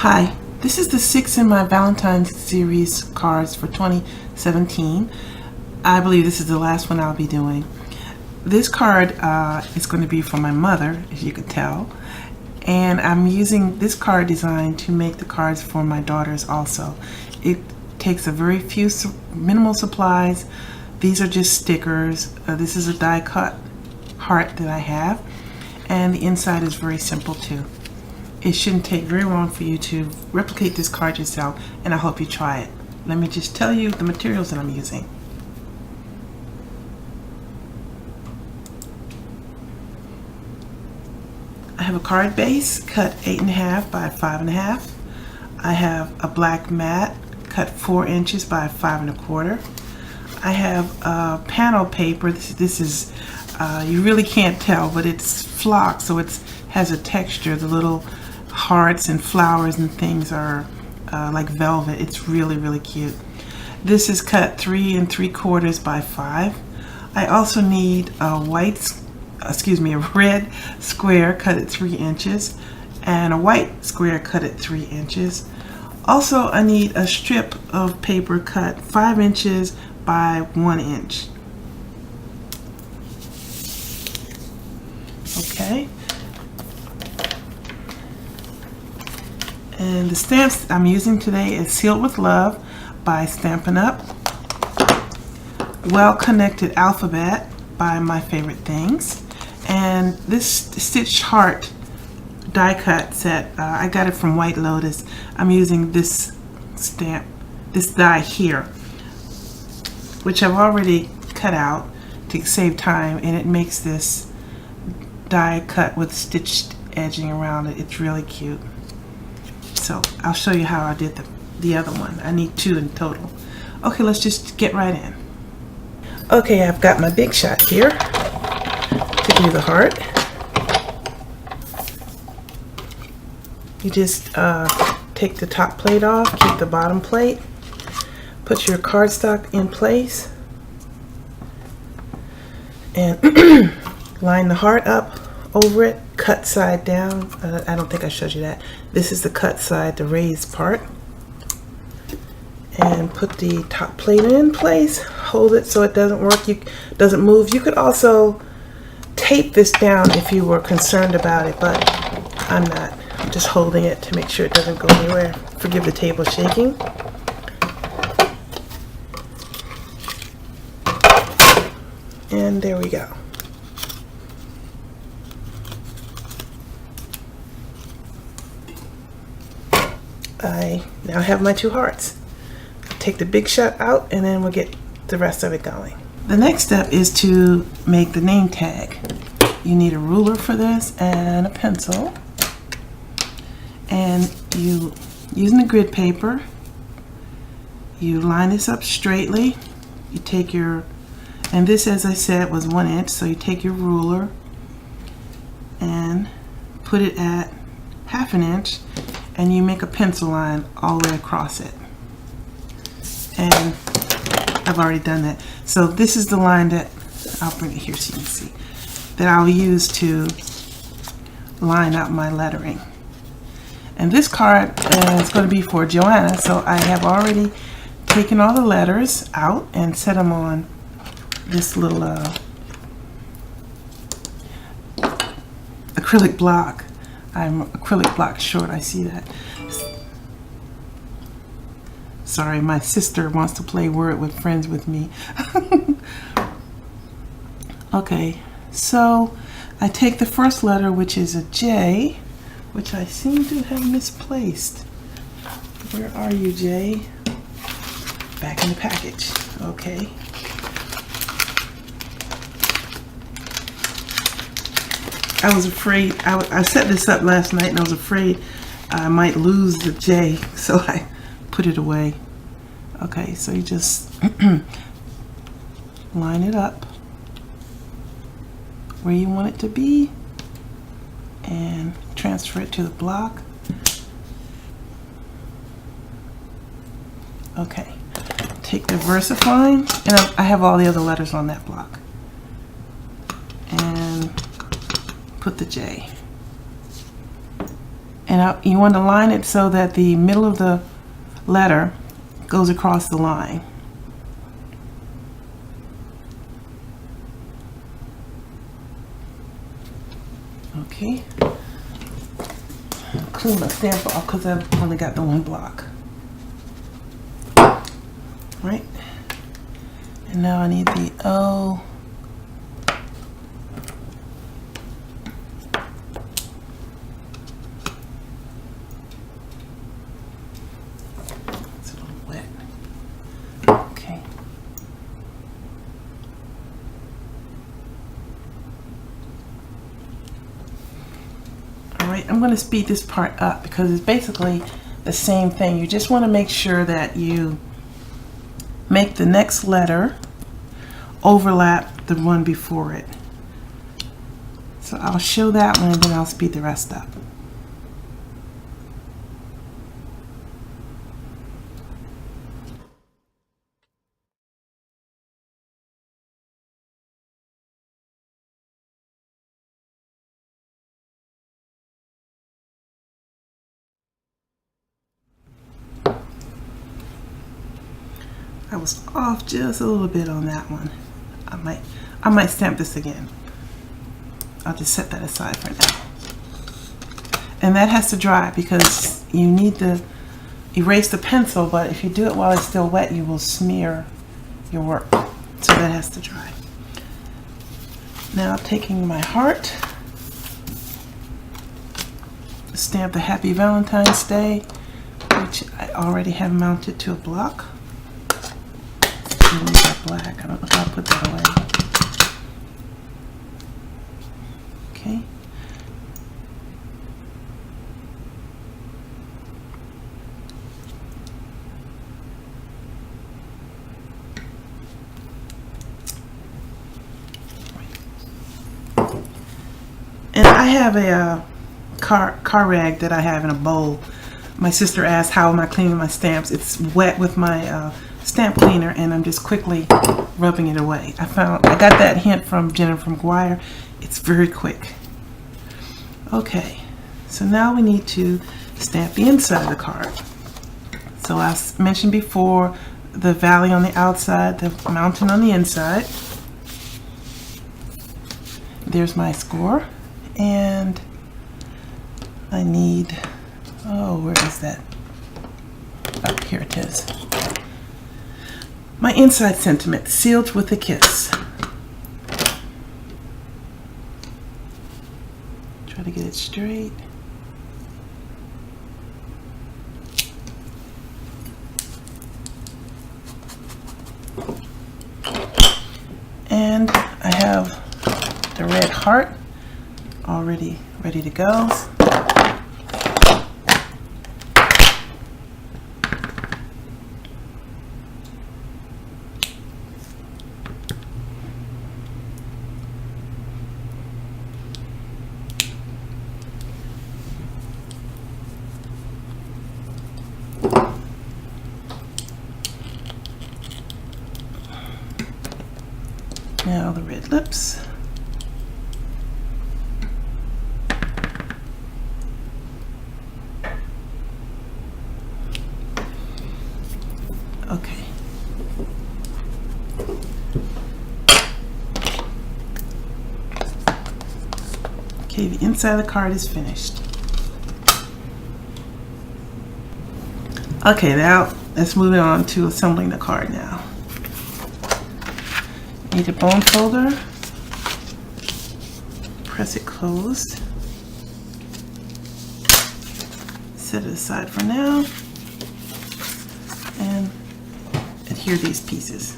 Hi, this is the 6th in my Valentine series cards for 2017. I believe this is the last one I'll be doing. This card is going to be for my mother, as you can tell, and I'm using this card design to make the cards for my daughters also. It takes a very few minimal supplies. These are just stickers. This is a die cut heart that I have, and the inside is very simple too. It shouldn't take very long for you to replicate this card yourself, and I hope you try it. Let me just tell you the materials that I'm using. I have a card base cut 8.5 by 5.5. I have a black mat cut 4 inches by 5.25. I have panel paper. This is you really can't tell, but it's flocked, so it has a texture. The little hearts and flowers and things are like velvet. It's really cute. This is cut 3 3/4 by 5. I also need a red square cut at 3 inches and a white square cut at 3 inches. Also, I need a strip of paper cut 5 inches by 1 inch. Okay. And the stamps I'm using today is Sealed with Love by Stampin' Up, Well Connected Alphabet by My Favorite Things, and this stitched heart die cut set, I got it from White Lotus. I'm using this stamp, this die here, which I've already cut out to save time, and it makes this die cut with stitched edging around it. It's really cute. So I'll show you how I did the other one. I need 2 in total. Okay, let's just get right in. Okay, I've got my big shot here to do the heart. You just take the top plate off, keep the bottom plate, put your cardstock in place, and line the heart up over it, cut side down. I don't think I showed you that. This is the cut side, the raised part. And put the top plate in place, hold it so it doesn't doesn't move. You could also tape this down if you were concerned about it, but I'm not. I'm just holding it to make sure it doesn't go anywhere. Forgive the table shaking. And there we go. I now have my 2 hearts. Take the big shot out, and then we'll get the rest of it going. The next step is to make the name tag. You need a ruler for this and a pencil. And you, using the grid paper, you line this up straightly. You take your, and this, as I said, was 1 inch, so you take your ruler and put it at 1/2 inch, and you make a pencil line all the way across it. And I've already done that. So this is the line that, I'll bring it here so you can see, that I'll use to line up my lettering. And this card is going to be for Joanna, so I have already taken all the letters out and set them on this little acrylic block. I'm acrylic block short, I see that. Sorry, my sister wants to play word with friends with me. Okay, so I take the first letter, which is a J, which I seem to have misplaced. Where are you, J? Back in the package. Okay. I was afraid, I set this up last night, and I was afraid I might lose the J, so I put it away. Okay, so you just line it up where you want it to be and transfer it to the block. Okay, take the Versafine, and I have all the other letters on that block, and put the J. And you want to line it so that the middle of the letter goes across the line. Okay. Clean my stamp off because I've only got the one block. Right. And now I need the O. It's a little wet. Okay. Alright, I'm going to speed this part up because it's basically the same thing. You just want to make sure that you make the next letter overlap the one before it. So I'll show that one and then I'll speed the rest up. I was off just a little bit on that one. I might stamp this again. I'll just set that aside for now. And that has to dry because you need to erase the pencil, but if you do it while it's still wet, you will smear your work. So that has to dry. Now taking my heart, stamp the Happy Valentine's Day, which I already have mounted to a block. Leave that black. I don't know if I'll put that away. Okay. And I have a car rag that I have in a bowl. My sister asked, how am I cleaning my stamps? It's wet with my stamp cleaner, and I'm just quickly rubbing it away. I got that hint from Jennifer McGuire. It's very quick. Okay, so now we need to stamp the inside of the card. So I mentioned before, the valley on the outside, the mountain on the inside. There's my score, and I need, oh, where is that? Oh, here it is. My inside sentiment, sealed with a kiss. Try to get it straight. And I have the red heart already ready to go. Now the red lips. Okay. Okay, the inside of the card is finished. Okay, now let's move on to assembling the card now. Need a bone folder, press it closed, set it aside for now, and adhere these pieces.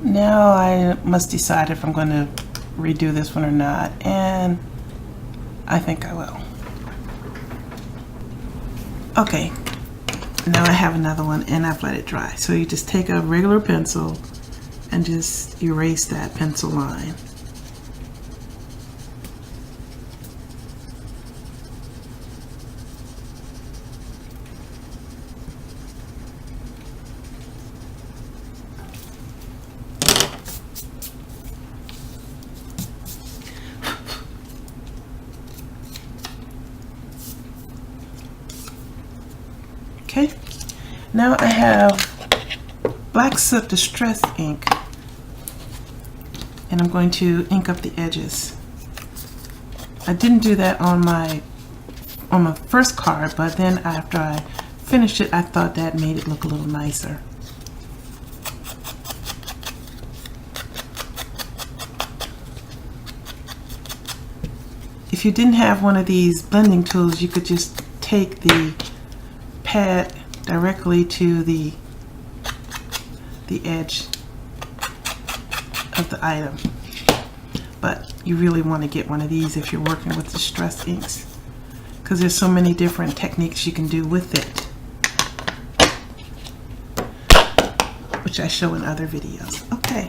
Now I must decide if I'm going to redo this one or not, and I think I will. Okay, now I have another one and I've let it dry. So you just take a regular pencil and just erase that pencil line. Okay, now I have black soot distress ink, and I'm going to ink up the edges. I didn't do that on my first card, but then after I finished it, I thought that made it look a little nicer. If you didn't have one of these blending tools, you could just take the pad directly to the edge of the item, but you really want to get one of these if you're working with distress inks, because there's so many different techniques you can do with it, which I show in other videos. Okay.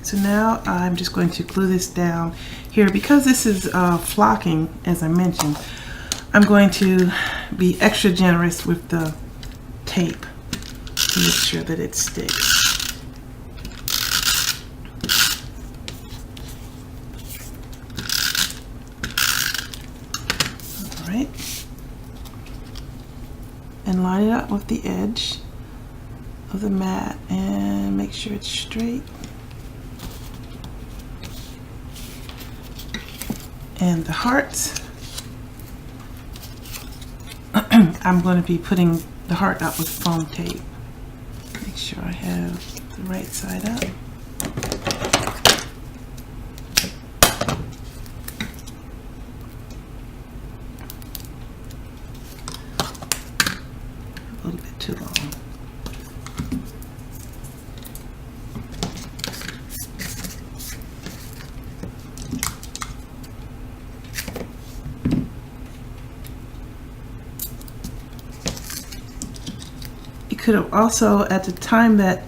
So now I'm just going to glue this down here. Because this is flocking, as I mentioned, I'm going to be extra generous with the tape to make sure that it sticks. All right. And line it up with the edge of the mat and make sure it's straight. And the hearts, I'm going to be putting the heart up with foam tape. Make sure I have the right side up. A little bit too long. Could have also, at the time that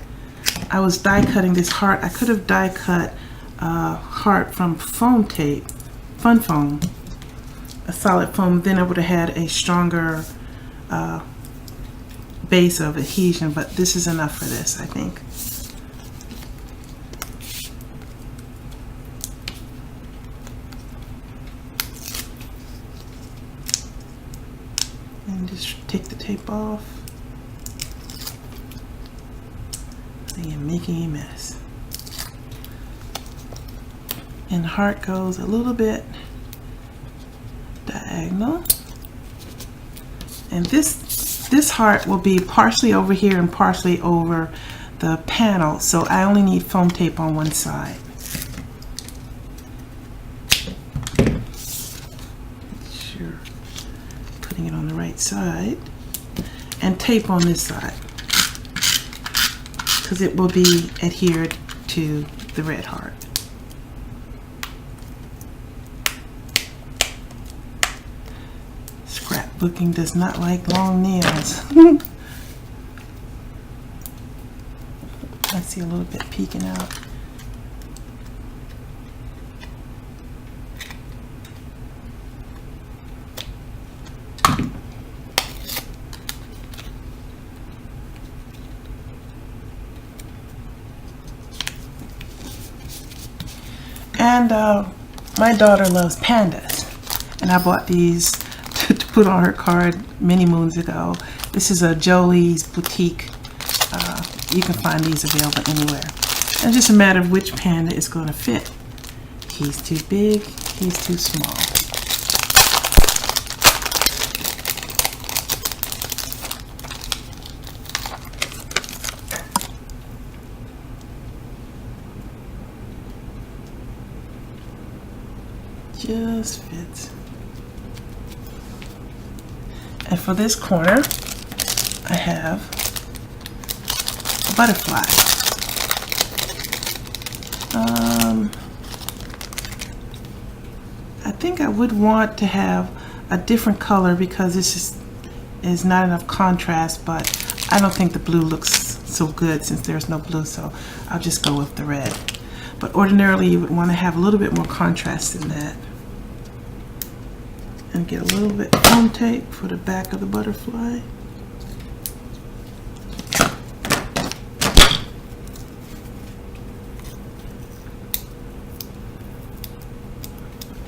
I was die cutting this heart, I could have die cut a heart from foam tape, fun foam, a solid foam. Then I would have had a stronger base of adhesion, but this is enough for this, I think. And just take the tape off. And making a mess. And the heart goes a little bit diagonal. And this heart will be partially over here and partially over the panel, so I only need foam tape on one side. Make sure putting it on the right side, and tape on this side, because it will be adhered to the red heart. Scrapbooking does not like long nails. I see a little bit peeking out. And my daughter loves pandas, and I bought these to put on her card many moons ago. This is a Jolie's Boutique. You can find these available anywhere. It's just a matter of which panda is going to fit. He's too big, he's too small. Just fits. And for this corner, I have a butterfly. I think I would want to have a different color because this just is not enough contrast, but I don't think the blue looks so good since there's no blue, so I'll just go with the red. But ordinarily you would want to have a little bit more contrast in that. And get a little bit of foam tape for the back of the butterfly.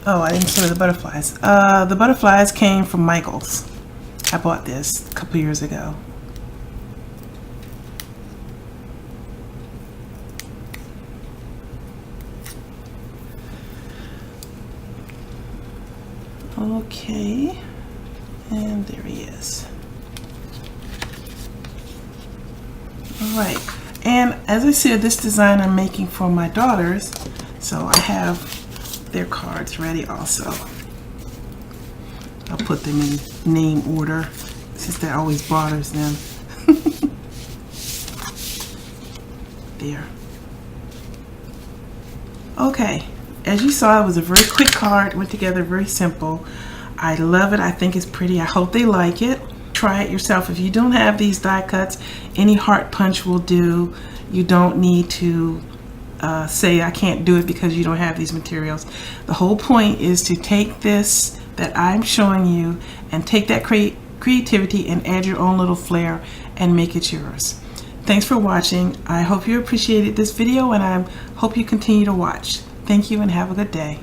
Oh, I didn't show you the butterflies. The butterflies came from Michael's. I bought this a couple years ago. Okay, and there he is. All right, and as I said, this design I'm making for my daughters, so I have their cards ready also. I'll put them in name order since that always bothers them. There. Okay, as you saw, it was a very quick card, went together very simple. I love it. I think it's pretty. I hope they like it. Try it yourself. If you don't have these die cuts, any heart punch will do. You don't need to say I can't do it because you don't have these materials. The whole point is to take this that I'm showing you and take that creativity and add your own little flair and make it yours. Thanks for watching. I hope you appreciated this video, and I hope you continue to watch. Thank you and have a good day.